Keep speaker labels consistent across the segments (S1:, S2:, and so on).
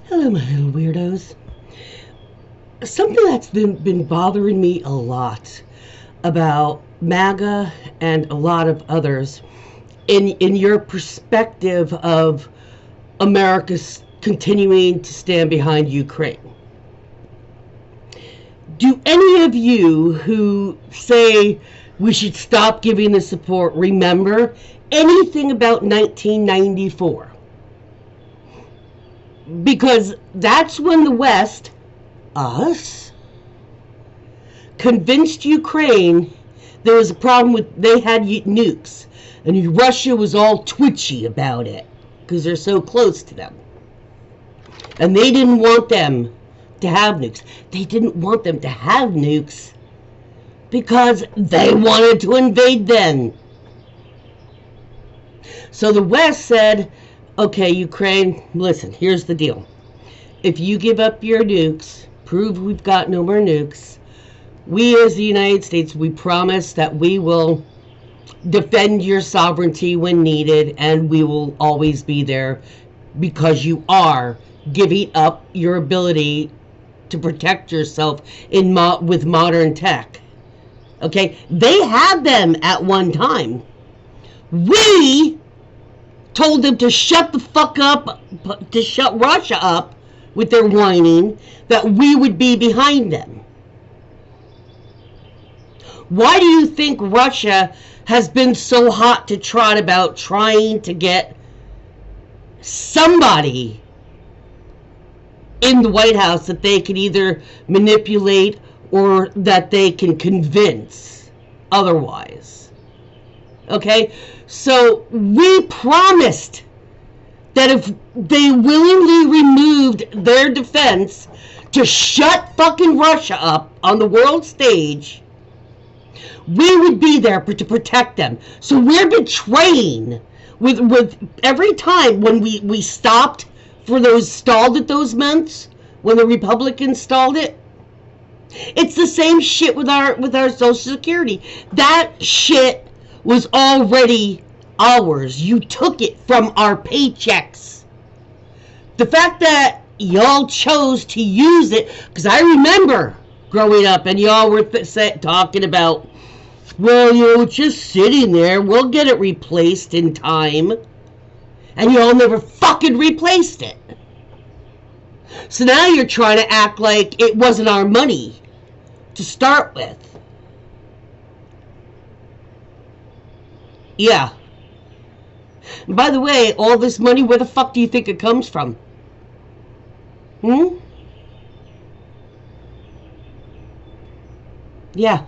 S1: Hello, my little weirdos. Something that's been bothering me a lot about MAGA and a lot of others in your perspective of America's continuing to stand behind Ukraine. Do any of you who say we should stop giving the support remember anything about 1994? Because that's when the West, us, convinced Ukraine there was a problem with, they had nukes, and Russia was all twitchy about it because they're so close to them. And they didn't want them to have nukes. They didn't want them to have nukes because they wanted to invade them. So the West said, okay, Ukraine, listen, here's the deal. If you give up your nukes, prove we've got no more nukes, we as the United States, we promise that we will defend your sovereignty when needed, and we will always be there because you are giving up your ability to protect yourself with modern tech. Okay? They had them at one time. We told them to shut the fuck up, to shut Russia up with their whining, that we would be behind them. Why do you think Russia has been so hot to trot about trying to get somebody in the White House that they can either manipulate or that they can convince otherwise? Okay? So we promised that if they willingly removed their defense to shut fucking Russia up on the world stage, we would be there to protect them. So we're betraying with every time when we stopped for those, stalled at those months when the Republicans stalled it. It's the same shit with our Social Security. That shit was already ours. You took it from our paychecks. The fact that y'all chose to use it, because I remember growing up and y'all were talking about, well, it's just sitting there, we'll get it replaced in time, and y'all never fucking replaced it. So now you're trying to act like it wasn't our money to start with. Yeah. And by the way, all this money, where the fuck do you think it comes from? Yeah.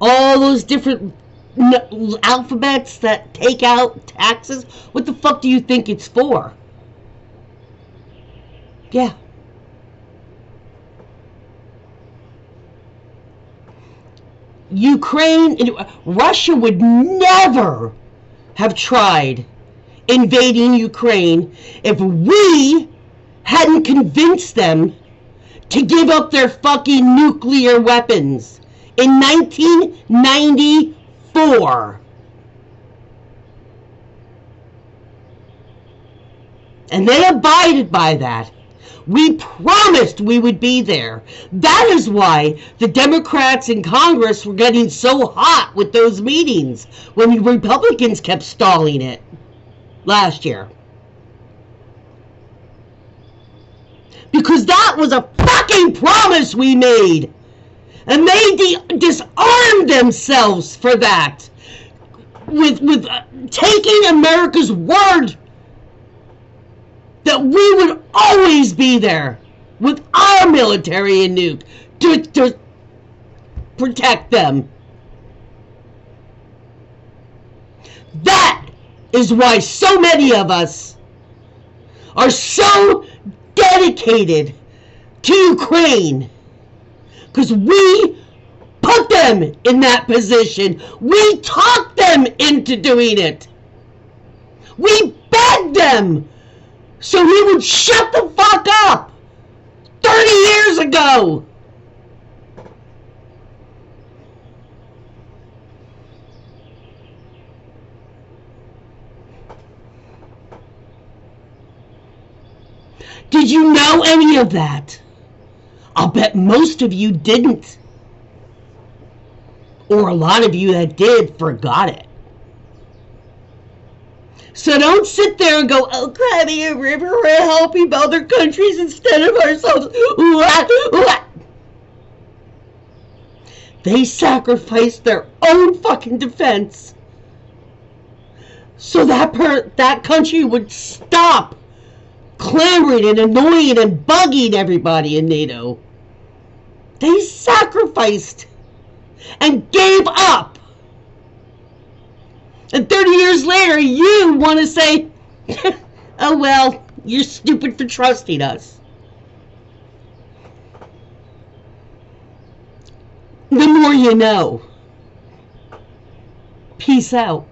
S1: All those different alphabets that take out taxes, what the fuck do you think it's for? Yeah. Ukraine, Russia would never have tried invading Ukraine if we hadn't convinced them to give up their fucking nuclear weapons in 1994. And they abided by that. We promised we would be there. That is why the Democrats in Congress were getting so hot with those meetings when the Republicans kept stalling it last year. Because that was a fucking promise we made. And they disarmed themselves for that. With taking America's word that we would always be there with our military and nuke to protect them. That is why so many of us are so dedicated to Ukraine. Because we put them in that position. We talked them into doing it. We begged them so he would shut the fuck up 30 years ago. Did you know any of that? I'll bet most of you didn't. Or a lot of you that did forgot it. So don't sit there and go, oh, Crimea River, we're helping other countries instead of ourselves. They sacrificed their own fucking defense so that country would stop clamoring and annoying and bugging everybody in NATO. They sacrificed and gave up. And 30 years later, you want to say, oh, well, you're stupid for trusting us. The more you know. Peace out.